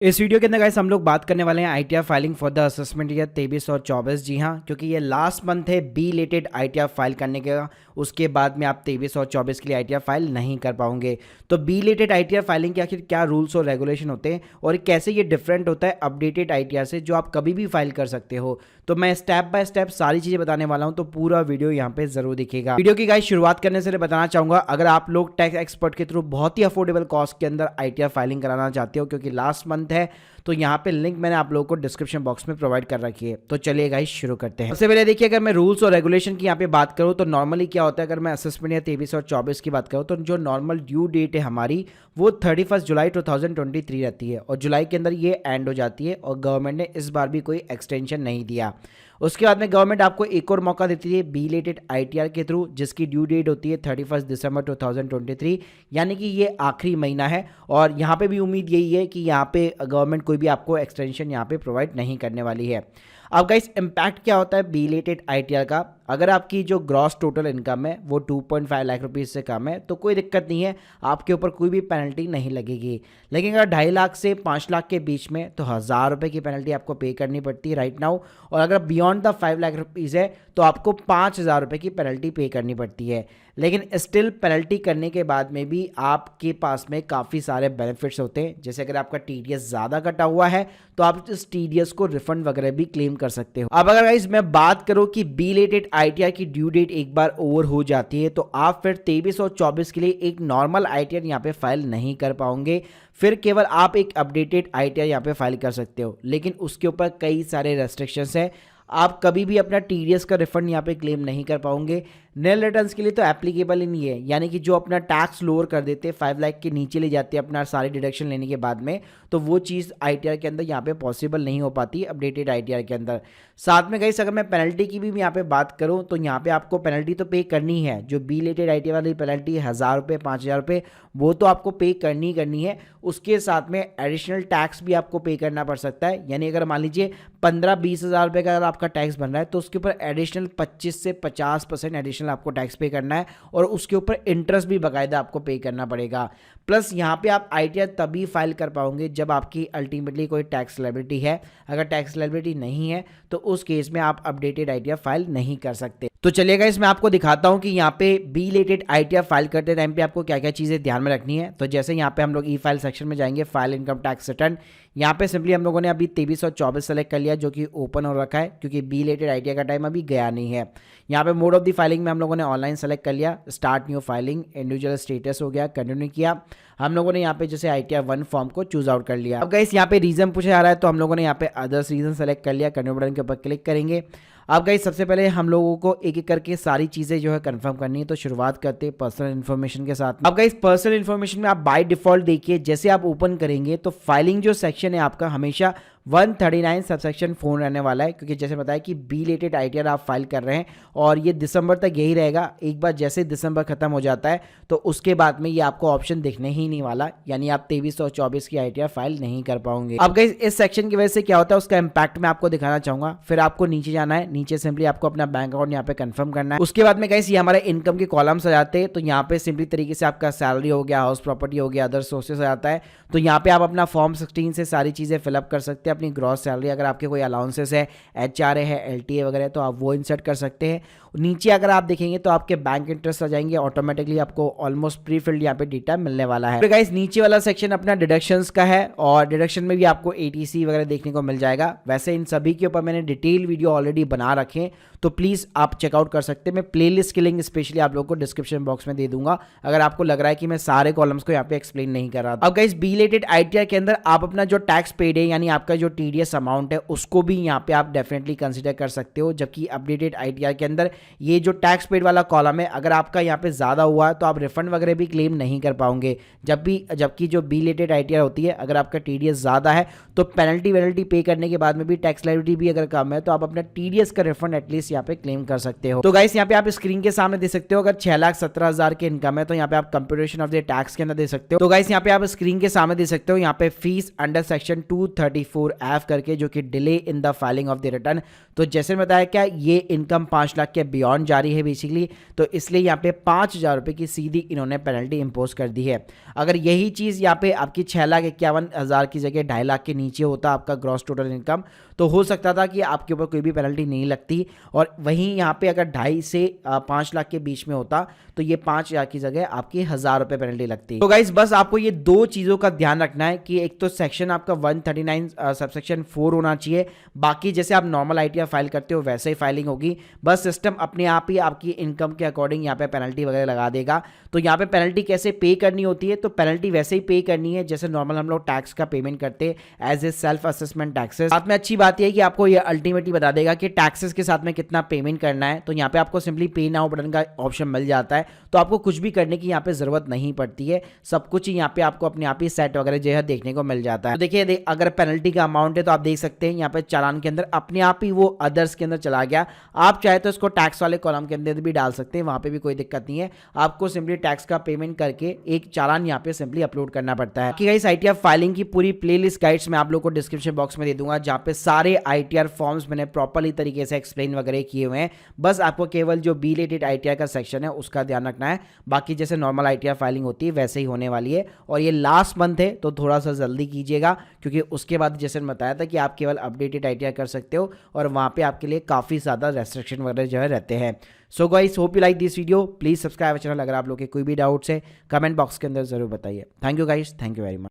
इस वीडियो के अंदर गाइस हम लोग बात करने वाले हैं ITR filing for the assessment year 23 और 24। जी हाँ, क्योंकि ये लास्ट मंथ है बी रिलेटेड आईटीआर फाइल करने का। उसके बाद में आप 23 और 24 के लिए आईटीआर फाइल नहीं कर पाओगे। तो बी रिलेटेड आईटीआर फाइलिंग के आखिर क्या रूल्स और रेगुलेशन होते हैं और कैसे ये डिफरेंट होता है अपडेटेड आईटीआर से, जो आप कभी भी फाइल कर सकते हो। तो मैं स्टेप बाय स्टेप सारी चीज़ें बताने वाला हूँ, तो पूरा वीडियो यहाँ पे जरूर दिखेगा। वीडियो की गाइस शुरुआत करने से बताना चाहूँगा, अगर आप लोग टैक्स एक्सपर्ट के थ्रू बहुत ही अफोर्डेबल कॉस्ट के अंदर आईटीआर फाइलिंग कराना चाहते हो, क्योंकि लास्ट मंथ है, तो यहाँ पे लिंक मैंने आप लोगों को डिस्क्रिप्शन बॉक्स में प्रोवाइड कर रखी है। तो चलिए गाइस शुरू करते हैं। सबसे पहले देखिए, अगर मैं रूल्स और रेगुलेशन की यहाँ पे बात करूँ तो नॉर्मली क्या होता है, अगर मैं असेसमेंट या 23 और 24 की बात करूँ तो जो नॉर्मल ड्यू डेट है हमारी वो 31 जुलाई 2023 रहती है, और जुलाई के अंदर ये एंड हो जाती है, और गवर्नमेंट ने इस बार भी कोई एक्सटेंशन नहीं दिया। उसके बाद में गवर्नमेंट आपको एक और मौका देती है बी रिलेटेड आईटीआर के थ्रू, जिसकी ड्यू डेट होती है 31 दिसंबर 2023, यानी कि ये आखिरी महीना है। और यहाँ पे भी उम्मीद यही है कि यहाँ पे गवर्नमेंट कोई भी आपको एक्सटेंशन यहाँ पे प्रोवाइड नहीं करने वाली है। अब गाइस इम्पैक्ट क्या होता है बी रिलेटेड आईटीआर का, अगर आपकी जो ग्रॉस टोटल इनकम है वो 2.5 लाख रुपीज़ से कम है तो कोई दिक्कत नहीं है, आपके ऊपर कोई भी पेनल्टी नहीं लगेगी। लेकिन अगर 2.5 लाख से 5 लाख के बीच में तो 1000 रुपये की पेनल्टी आपको पे करनी पड़ती है राइट नाउ। और अगर बियॉन्ड द 5 लाख रुपीज़ है तो आपको 5000 रुपये की पेनल्टी पे करनी पड़ती है। लेकिन स्टिल पेनल्टी करने के बाद में भी आपके पास में काफ़ी सारे बेनिफिट्स होते हैं, जैसे अगर आपका टीडीएस ज़्यादा कटा हुआ है तो आप इस टीडीएस को रिफंड वगैरह भी क्लेम कर सकते हो। अब अगर गाइस मैं बात करूं कि बी रिलेटेड आईटीआर की ड्यू डेट एक बार ओवर हो जाती है तो आप फिर 23 और 24 के लिए एक नॉर्मल आईटीआर यहाँ पे फाइल नहीं कर पाओगे, फिर केवल आप एक अपडेटेड आईटीआर यहाँ पे फाइल कर सकते हो। लेकिन उसके ऊपर कई सारे रेस्ट्रिक्शंस हैं, आप कभी भी अपना टीडीएस का रिफंड यहाँ पे क्लेम नहीं कर पाओगे। नेल रिटर्न्स के लिए तो एप्लीकेबल ही नहीं है, यानी कि जो अपना टैक्स लोअर कर देते हैं 5 लाख के नीचे ले जाते हैं अपना सारी डिडक्शन लेने के बाद में, तो वो चीज़ आईटीआर के अंदर यहाँ पे पॉसिबल नहीं हो पाती अपडेटेड आईटीआर के अंदर। साथ में गाइस अगर मैं पेनल्टी की भी यहाँ पे बात करूँ तो यहाँ पे आपको पेनल्टी तो पे करनी है, जो बी रिलेटेड आईटीआर वाली पेनल्टी है 1000 रुपये 5000 रुपये, वो तो आपको पे करनी है। उसके साथ में एडिशनल टैक्स भी आपको पे करना पड़ सकता है, यानी अगर मान लीजिए 15-20 हज़ार रुपये का अगर आपका टैक्स बन रहा है तो उसके ऊपर एडिशनल 25 से 50% एडिशनल आपको टैक्स पे करना है, और उसके ऊपर इंटरेस्ट भी बाकायदा आपको पे करना पड़ेगा। प्लस यहाँ पे आप आईटीआर तभी फाइल कर पाओगे जब आपकी अल्टीमेटली कोई टैक्स लायबिलिटी है। अगर टैक्स लायबिलिटी नहीं है तो उस केस में आप अपडेटेड आईटीआर फाइल नहीं कर सकते। तो चलिएगा इसमें आपको दिखाता हूं कि यहाँ पे बी रिलेटेड आईटीआर फाइल करते टाइम पे आपको क्या क्या चीज़ें ध्यान में रखनी है। तो जैसे यहाँ पे हम लोग ई फाइल सेक्शन में जाएंगे, फाइल इनकम टैक्स रिटर्न, यहाँ पे सिंपली हम लोगों ने अभी 23 और 24 सेलेक्ट कर लिया, जो कि ओपन हो रखा है क्योंकि बी रिलेटेड आईटीआर का टाइम अभी गया नहीं है। यहाँ पे मोड ऑफ द फाइलिंग में हम लोगों ने ऑनलाइन सेलेक्ट कर लिया, start new filing, individual status हो गया, कंटिन्यू किया। हम लोगों ने यहाँ पे जैसे आईटीआर 1 फॉर्म को चूज आउट कर लिया। अब गाइस यहाँ पे रीजन पूछा जा रहा है तो हम लोगों ने यहाँ पे अदर्स रीजन सेलेक्ट कर लिया, कंटिन्यू बटन के ऊपर क्लिक करेंगे। अब गाइस सबसे पहले हम लोगों को एक एक करके सारी चीज़ें जो है कंफर्म करनी है, तो शुरुआत करते हैं पर्सनल इन्फॉर्मेशन के साथ। अब गाइस पर्सनल इन्फॉर्मेशन में आप बाय डिफॉल्ट देखिए, जैसे आप ओपन करेंगे तो फाइलिंग जो सेक्शन है आपका हमेशा 139 सबसेक्शन 4 रहने वाला है, क्योंकि जैसे बताया कि बी रिलेटेड आईटीआर आप फाइल कर रहे हैं और ये दिसंबर तक यही रहेगा। एक बार जैसे दिसंबर खत्म हो जाता है तो उसके बाद में ये आपको ऑप्शन दिखने ही नहीं वाला, यानी आप 23 और 24 की आईटीआर फाइल नहीं कर पाओगे। अब गाइस इस सेक्शन की वजह से क्या होता है उसका इंपैक्ट मैं आपको दिखाना चाहूंगा। फिर आपको नीचे जाना है, नीचे सिंपली आपको अपना बैंक अकाउंट यहाँ पे कंफर्म करना है। उसके बाद में गाइस ये हमारे इनकम के कॉलम्स आ जाते हैं, तो यहाँ पे सिंपली तरीके से आपका सैलरी हो गया, हाउस प्रॉपर्टी हो गया, अदर सोर्सेस आ जाता है। तो यहाँ पे आप अपना फॉर्म 16 से सारी चीज़ें फिलअप कर सकते हैं, अपनी ग्रॉस सैलरी, अगर आपके कोई अलाउंसेस है, एचआरए है, एलटीए वगैरह, तो आप वो इंसर्ट कर सकते हैं। नीचे अगर आप देखेंगे तो आपके बैंक इंटरेस्ट आ जाएंगे, ऑटोमेटिकली आपको ऑलमोस्ट प्री फिल्ड यहाँ पे डेटा मिलने वाला है। तो गाइस नीचे वाला सेक्शन अपना डिडक्शंस का है, और डिडक्शन में भी आपको एटीसी वगैरह देखने को मिल जाएगा। वैसे इन सभी के ऊपर मैंने डिटेल वीडियो ऑलरेडी बना रखे हैं, तो प्लीज़ आप चेकआउट कर सकते हैं। मैं प्लेलिस्ट के लिंक स्पेशली आप लोगों को डिस्क्रिप्शन बॉक्स में दे दूंगा, अगर आपको लग रहा है कि मैं सारे कॉलम्स को यहाँ पे एक्सप्लेन नहीं कर रहा। अब गाइस बी रिलेटेड आईटीआर के अंदर आप अपना जो टैक्स पेड है, यानी आपका जो टीडीएस अमाउंट है, उसको भी यहाँ पे आप डेफिनेटली कंसिडर कर सकते हो। जबकि अपडेटेड आईटीआर के अंदर ये जो टैक्स पेड वाला कॉलम है, अगर आपका यहाँ पे ज़्यादा हुआ है तो आप रिफंड वगैरह भी क्लेम नहीं कर पाओगे। जबकि जो बी रिलेटेड आईटीआर होती है, अगर आपका टीडीएस ज़्यादा है तो पेनल्टी पे करने के बाद में भी, टैक्स लायबिलिटी भी अगर कम है, तो आप अपना टीडीएस का रिफंड एटलीस्ट यहाँ पे क्लेम कर सकते हो। तो गाइस यहाँ पे आप स्क्रीन के सामने दे सकते हो, अगर 6,17,000 की इनकम है तो यहाँ पे आप कंप्यूटेशन ऑफ द टैक्स के अंदर दे सकते हो। तो गाइस यहाँ पे आप स्क्रीन के सामने दे सकते हो, यहाँ पे फीस अंडर सेक्शन 234F करके, जो कि delay in the filing of the return. तो जैसे बताया क्या ये इनकम 5 लाख के बियॉन्ड जा रही है बेसिकली, तो इसलिए यहाँ पे 5000 रुपये की सीधी इन्होंने पेनल्टी इंपोज कर दी है। अगर यही चीज़ यहाँ पे आपकी 6,51,000 की जगह 2.5 लाख के नीचे होता आपका ग्रॉस टोटल इनकम, तो हो सकता था कि आपके ऊपर कोई भी पेनल्टी नहीं लगती। और वहीं यहाँ पे अगर 2.5 से 5 लाख के बीच में होता तो ये 5,000 की जगह आपकी 1,000 रुपये पेनल्टी लगती। तो गाइस बस आपको ये दो चीज़ों का ध्यान रखना है कि एक तो सेक्शन आपका 139 सबसेक्शन 4 होना चाहिए, बाकी जैसे आप नॉर्मल ITR फाइल करते हो वैसे ही फाइलिंग होगी। बस सिस्टम अपने आप ही आपकी इनकम के अकॉर्डिंग यहाँ पे पेनल्टी वगैरह लगा देगा। तो यहाँ पे पेनल्टी कैसे पे करनी होती है, तो पेनल्टी वैसे ही पे करनी है जैसे नॉर्मल हम लोग टैक्स का पेमेंट करते हैं as a self assessment taxes. साथ में अच्छी बात यह है कि आपको ये अल्टीमेटली बता देगा कि टैक्सेस के साथ में कितना पेमेंट करना है। तो यहाँ पे आपको सिंपली पे नाउ बटन का ऑप्शन मिल जाता है, तो आपको कुछ भी करने की यहाँ पे जरूरत नहीं पड़ती है, सब कुछ ही यहाँ पे आपको अपने आप ही सेट वगैरह जो है देखने को मिल जाता है। तो देखिए अगर पेनल्टी का अमाउंट है तो आप देख सकते हैं यहाँ पे चालान के अंदर अपने आप ही वो अदर्स के अंदर चला गया। आप चाहे तो इसको टैक्स वाले कॉलम के अंदर भी डाल सकते हैं, वहां पे भी कोई दिक्कत नहीं है। आपको सिंपली टैक्स का पेमेंट करके एक चालान यहाँ पे सिंपली अपलोड करना पड़ता है। कि गाइस ITR फाइलिंग की पूरी प्लेलिस्ट गाइड्स मैं आप लोग को डिस्क्रिप्शन बॉक्स में दे दूंगा, जहाँ पे सारे ITR फॉर्म्स मैंने प्रॉपरली तरीके से एक्सप्लेन वगैरह किए हुए हैं। बस आपको केवल जो बी रिलेटेड ITR का सेक्शन है उसका ध्यान रखना है, बाकी जैसे नॉर्मल ITR फाइलिंग होती है वैसे ही होने वाली है। और ये लास्ट मंथ है तो थोड़ा सा जल्दी कीजिएगा, क्योंकि उसके बाद जैसे बताया था कि आप केवल अपडेटेड ITR कर सकते हो और वहां पे आपके लिए काफ़ी ज़्यादा रेस्ट्रिक्शन वगैरह जो है रहते हैं। So guys hope you like this video, please subscribe channel. अगर आप लोग के कोई भी डाउट्स है कमेंट बॉक्स के अंदर ज़रूर बताइए। Thank you guys, thank you very much.